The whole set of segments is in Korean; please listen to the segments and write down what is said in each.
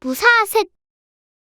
무사셋.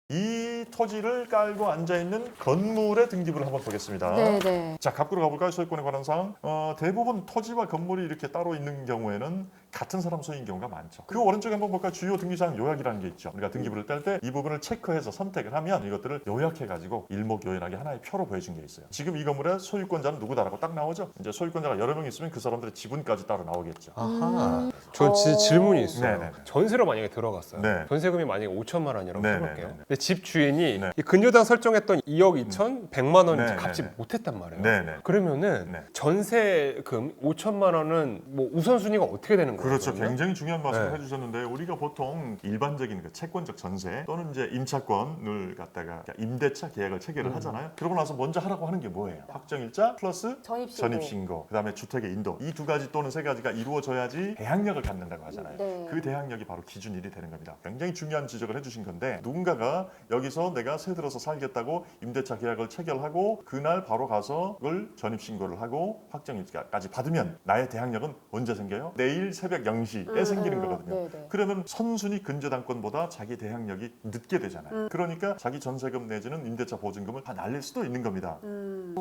이 토지를 깔고 앉아있는 건물의 등기부를 한번 보겠습니다. 네네. 자, 갑구로 가볼까요? 소유권에 관한 사항. 대부분 토지와 건물이 이렇게 따로 있는 경우에는 같은 사람 소유인 경우가 많죠. 그 오른쪽에 한번 볼까요? 주요 등기사항 요약이라는 게 있죠. 우리가 등기부를 뗄 때 이 부분을 체크해서 선택을 하면 이것들을 요약해가지고 일목요연하게 하나의 표로 보여준 게 있어요. 지금 이 건물의 소유권자는 누구다라고 딱 나오죠. 이제 소유권자가 여러 명 있으면 그 사람들의 지분까지 따로 나오겠죠. 아하. 저 진짜 질문이 있어요. 네네. 전세로 만약에 들어갔어요. 네. 전세금이 만약에 5천만 원이라고 네네네. 해볼게요. 근데 집 주인이 네. 이 근저당 설정했던 2억 2천 100만 원 네네네. 갚지 못했단 말이에요. 네네. 그러면은 네. 전세금 5천만 원은 뭐 우선순위가 어떻게 되는 거예요? 그렇죠. 그러면? 굉장히 중요한 말씀을 네. 해주셨는데 우리가 보통 일반적인 그 채권적 전세 또는 이제 임차권을 갖다가 임대차 계약을 체결을 하잖아요. 그러고 나서 먼저 하라고 하는 게 뭐예요? 확정일자 플러스 전입신고, 그다음에 주택의 인도. 이 두 가지 또는 세 가지가 이루어져야지 대항력을 갖는다고 하잖아요. 네. 그 대항력이 바로 기준일이 되는 겁니다. 굉장히 중요한 지적을 해주신 건데 누군가가 여기서 내가 새 들어서 살겠다고 임대차 계약을 체결하고 그날 바로 가서 그걸 전입신고를 하고 확정일자까지 받으면 나의 대항력은 언제 생겨요? 내일 새벽 0시에 생기는 거거든요. 네네. 그러면 선순위 근저당권보다 자기 대항력이 늦게 되잖아요. 그러니까 자기 전세금 내지는 임대차 보증금을 다 날릴 수도 있는 겁니다.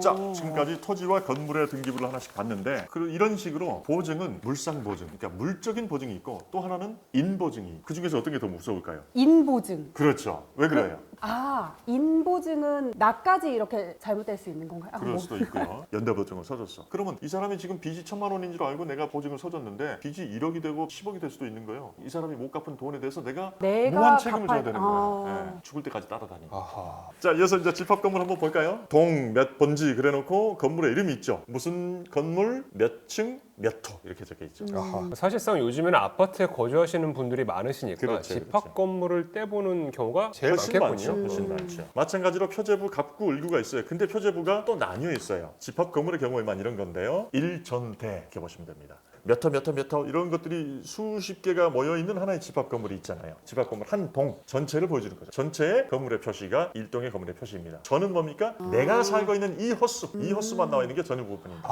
자, 지금까지 토지와 건물의 등기부를 하나씩 봤는데 이런 식으로 보증은 물상보증, 그러니까 물적인 보증이 있고 또 하나는 인보증이 그 중에서 어떤 게 더 무서울까요? 인보증. 그렇죠. 왜 그래요? 인보증은 나까지 이렇게 잘못될 수 있는 건가요? 그럴 수도 있고요. 연대보증을 써줬어. 그러면 이 사람이 지금 빚이 1,000만 원인 줄 알고 내가 보증을 써줬는데 빚이 1억이 되고 10억이 될 수도 있는 거예요. 이 사람이 못 갚은 돈에 대해서 내가 무한 책임을 져야 되는 거예요. 네, 죽을 때까지 따라다니고. 아하. 자, 이어서 이제 집합 건물 한번 볼까요? 동 몇 번지 그래놓고 건물의 이름이 있죠. 무슨 건물, 몇 층, 몇 호 이렇게 적혀 있죠. 아하. 사실상 요즘에는 아파트에 거주하시는 분들이 많으시니까 그렇죠, 집합 그렇죠. 건물을 떼보는 경우가 제일 훨씬 많겠군요. 많죠. 훨씬 많죠. 마찬가지로 표제부, 갑구, 을구가 있어요. 근데 표제부가 또 나뉘어 있어요. 집합 건물의 경우에만 이런 건데요. 일전대 이렇게 보시면 됩니다. 몇 호 이런 것들이 수십 개가 모여 있는 하나의 집합 건물이 있잖아요. 집합 건물 한 동 전체를 보여주는 거죠. 전체의 건물의 표시가 일동의 건물의 표시입니다. 전은 뭡니까? 내가 살고 있는 이 호수, 이 호수만 나와 있는 게 전유 부분입니다.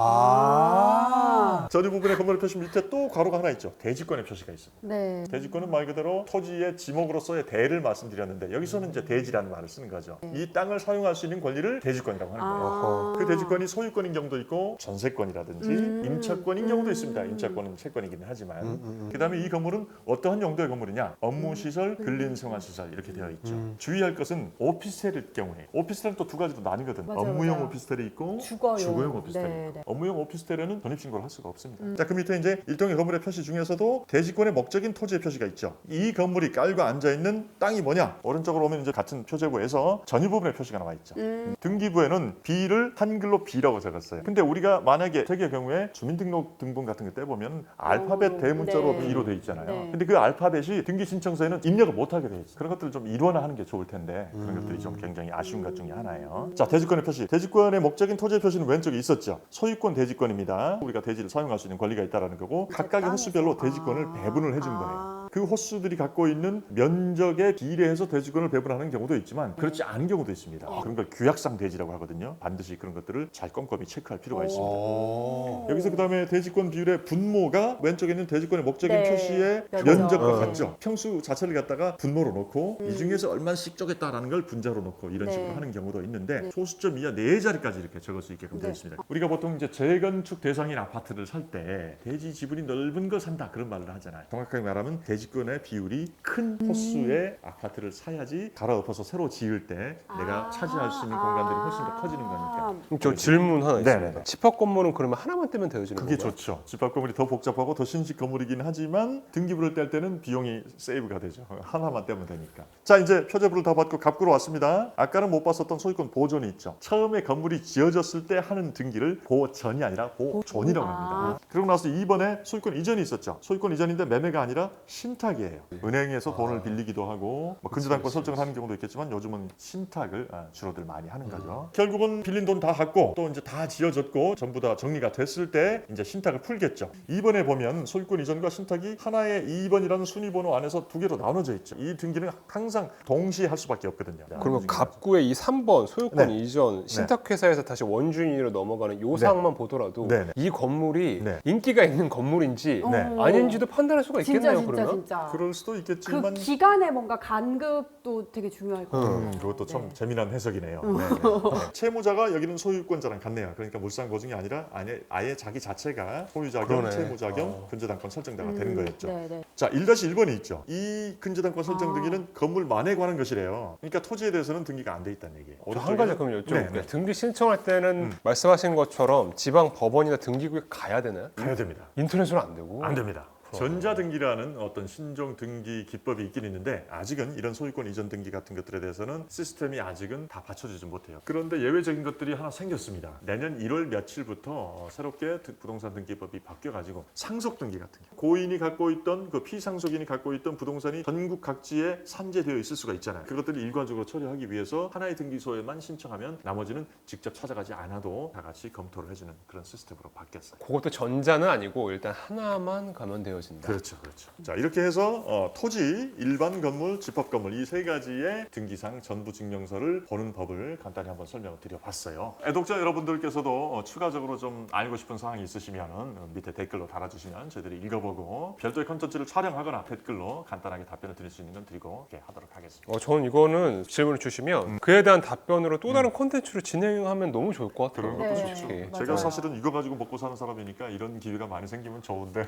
전유 부분의 건물의 표시 밑에 또 괄호가 하나 있죠. 대지권의 표시가 있습니다. 네. 대지권은 말 그대로 토지의 지목으로서의 대를 말씀드렸는데 여기서는 이제 대지라는 말을 쓰는 거죠. 이 땅을 사용할 수 있는 권리를 대지권이라고 하는 거예요. 그 대지권이 소유권인 경우도 있고 전세권이라든지 임차권인 경우도 있습니다. 임차권은 채권이긴 하지만 그다음에 이 건물은 어떠한 용도의 건물이냐? 업무시설, 근린생활시설 이렇게 되어 있죠. 주의할 것은 오피스텔일 경우에 오피스텔은 또 두 가지로 나뉘거든. 맞아요, 업무용 맞아요. 오피스텔이 있고 주거용. 오피스텔이 네, 있고 네. 업무용 오피스텔에는 전입신고를 할 수가 없습니다. 자, 그 밑에 이제 일동의 건물의 표시 중에서도 대지권의 목적인 토지의 표시가 있죠. 이 건물이 깔고 앉아있는 땅이 뭐냐? 오른쪽으로 오면 이제 같은 표제부에서 전유 부분의 표시가 나와 있죠. 등기부에는 B를 한글로 B라고 적었어요. 근데 우리가 만약에 세계 경우에 주민등록등본 같은 거 떼보면 알파벳 대문자로 네. B로 돼 있잖아요. 네. 근데 그 알파벳이 등기 신청서에는 입력을 못하게 돼 있어요. 그런 것들을 좀 일원화하는 게 좋을 텐데 그런 것들이 좀 굉장히 아쉬운 것 중에 하나예요. 자, 대지권의 표시. 대지권의 목적인 토지의 표시는 왼쪽에 있었죠. 소유권 대지권입니다. 우리가 대지를 사용할 수 있는 권리가 있다는 거고 각각의 호수별로 대지권을 배분을 해준 거예요. 그 호수들이 갖고 있는 면적에 비례해서 대지권을 배분하는 경우도 있지만 그렇지 않은 경우도 있습니다. 그런 걸 규약상 대지라고 하거든요. 반드시 그런 것들을 잘 꼼꼼히 체크할 필요가 있습니다. 여기서 그다음에 대지권 비율의 분모가 왼쪽에 있는 대지권의 목적인 네. 표시의 면적. 면적과 같죠. 평수 자체를 갖다가 분모로 놓고 이 중에서 얼마씩 쪼갰다라는 걸 분자로 놓고 이런 네. 식으로 하는 경우도 있는데 소수점 이하 4자리까지 이렇게 적을 수 있게끔 되어 있습니다. 우리가 보통 이제 재건축 대상인 아파트를 살 때 대지 지분이 넓은 걸 산다 그런 말을 하잖아요. 정확하게 말하면 대지권의 비율이 큰 호수의 아파트를 사야지 갈아엎어서 새로 지을 때 내가 차지할 수 있는 공간들이 훨씬 더 커지는 거니까. 그럼 저 질문 하나 있습니다. 네네네. 집합 건물은 그러면 하나만 떼면 되어지는 그게 건가요? 좋죠. 집합 건물이 더 복잡하고 더 신식 건물이긴 하지만 등기부를 뗄 때는 비용이 세이브가 되죠. 하나만 떼면 되니까. 자, 이제 표제부를 다 받고 갑구로 왔습니다. 아까는 못 봤었던 소유권 보존이 있죠. 처음에 건물이 지어졌을 때 하는 등기를 보전이 아니라 보존이라고 합니다. 그러고 나서 이번에 소유권 이전이 있었죠. 소유권 이전인데 매매가 아니라 신탁이에요. 은행에서 돈을 빌리기도 하고 뭐 근저당권 설정을 하는 경우도 있겠지만 요즘은 신탁을 주로들 많이 하는 거죠. 결국은 빌린 돈 다 갚고 또 이제 다 지어졌고 전부 다 정리가 됐을 때 이제 신탁을 풀겠죠. 이번에 보면 소유권 이전과 신탁이 하나의 2번이라는 순위번호 안에서 두 개로 나눠져 있죠. 이 등기는 항상 동시에 할 수밖에 없거든요. 그러면 갑구의 이 3번 소유권 네. 이전 신탁회사에서 다시 원주인으로 넘어가는 요 사항만 보더라도 네. 이 건물이 네. 인기가 있는 건물인지 네. 아닌지도 판단할 수가 진짜 있겠네요. 진짜 그러면 진짜. 그럴 수도 그 있겠지만 기간에 뭔가 간급도 되게 중요할 것 같아요. 그것도 참 네. 재미난 해석이네요. 네, 네. 네. 채무자가 여기는 소유권자랑 같네요. 그러니까 물상보증이 아니라 아예 자기 자체가 소유자 겸 그러네. 채무자 겸 근저당권 설정자가 되는 거였죠. 네네. 자, 1-1번이 있죠. 이 근저당권 설정 아. 등기는 건물만에 관한 것이래요. 그러니까 토지에 대해서는 등기가 안 돼 있다는 얘기예요. 한 가지 그럼 여쭤볼게요. 네, 네. 등기 신청할 때는 말씀하신 것처럼 지방 법원이나 등기구에 가야 되나요? 가야 됩니다. 인터넷으로 안 되고. 안 됩니다. 전자등기라는 어떤 신종 등기 기법이 있긴 있는데 아직은 이런 소유권 이전 등기 같은 것들에 대해서는 시스템이 아직은 다 받쳐주지 못해요. 그런데 예외적인 것들이 하나 생겼습니다. 내년 1월 며칠부터 새롭게 부동산 등기법이 바뀌어가지고 상속 등기 같은 게 고인이 갖고 있던 그 피상속인이 갖고 있던 부동산이 전국 각지에 산재되어 있을 수가 있잖아요. 그것들을 일괄적으로 처리하기 위해서 하나의 등기소에만 신청하면 나머지는 직접 찾아가지 않아도 다 같이 검토를 해주는 그런 시스템으로 바뀌었어요. 그것도 전자는 아니고 일단 하나만 가면 되어진다. 그렇죠, 그렇죠. 자, 이렇게 해서 토지, 일반 건물, 집합 건물 이 세 가지의 등기상 전부 증명서를 보는 법을 간단히 한번 설명을 드려봤어요. 애독자 여러분들께서도 추가적으로 좀 알고 싶은 사항이 있으시면 밑에 댓글로 달아주시면 저희들이 읽어보고 별도의 컨텐츠를 촬영하거나 댓글로 간단하게 답변을 드릴 수 있는 건 드리고 이렇게 하도록 하겠습니다. 저는 이거는 질문을 주시면 그에 대한 답변으로 또 다른 콘텐츠를 진행하면 너무 좋을 것 같아요. 그런 것도 네, 좋죠. 맞아요. 제가 사실은 이거 가지고 먹고 사는 사람이니까 이런 기회가 많이 생기면 좋은데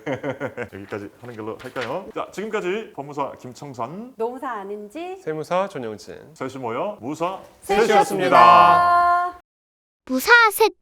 여기까지 하는 걸로 할까요? 자, 지금까지 법무사 김청산, 농사 아는지 세무사 전영진. 셋이 모여 무사 셋이었습니다. 셋이었습니다. 무사 셋